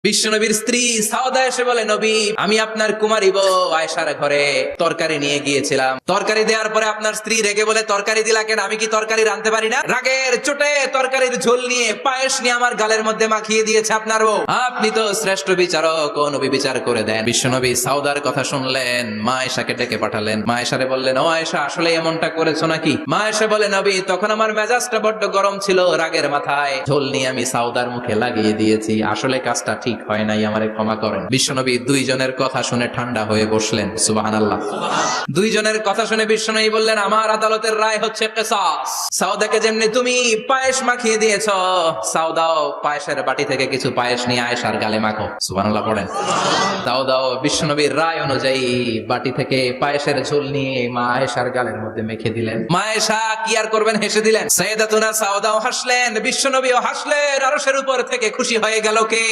বিশ্বনবীর স্ত্রী সাউদা এসে বলে, নবী, আমি আপনার কুমারী বউ আয়েশার ঘরে তরকারি নিয়ে গিয়েছিলাম। তরকারি দেওয়ার পরে আপনার স্ত্রী রেগে বলে, তরকারি দিলা কেন? আমি কি তরকারি রাঁধতে পারি না? রাগের চোটে তরকারির ঝোল নিয়ে পায়েস নিয়ে আমার গালের মধ্যে মাখিয়ে দিয়েছে আপনার বউ। আপনি তো শ্রেষ্ঠ বিচারক, ও নবী বিচার করে দেন। বিশ্বনবী সাউদার কথা শুনলেন, মা আয়েশাকে ডেকে পাঠালেন। মা আয়েশারে বললেন, ও আয়েশা, আসলে এমনটা করেছো নাকি? মা আয়েশা বলে, নবী, তখন আমার মেজাজটা বড্ড গরম ছিল, রাগের মাথায় ঝোল নিয়ে আমি সাউদার মুখে লাগিয়ে দিয়েছি। আসলে কাজটা ঠিক হয় নাই, আমারে ক্ষমা করেন। বিশ্বনবী দুইজনের কথা শুনে ঠান্ডা হয়ে বসলেন। সুবহানাল্লাহ। দুইজনের কথা শুনে বিশ্বনবী বললেন, আমার আদালতের রায় হচ্ছে কিসাস। সাউদাকে যেমনি তুমি পায়েস মাখিয়ে দিয়েছো, সাউদাও পায়েসের বাটি থেকে কিছু পায়েস নিয়ে আয়েশার গালে মাখো। সুবহানাল্লাহ পড়েন। সাউদাও বিশ্বনবীর রায় অনুযায়ী বাটি থেকে পায়েসের ঝোল নিয়ে মা আয়েশার গালের মধ্যে মেখে দিলেন। মা আয়েশা কি আর করবেন, হেসে দিলেন। সাইয়েদাতুনা সাউদাও হাসলেন, বিশ্বনবীও হাসলেন। আরশের উপর থেকে খুশি হয়ে গেল কে?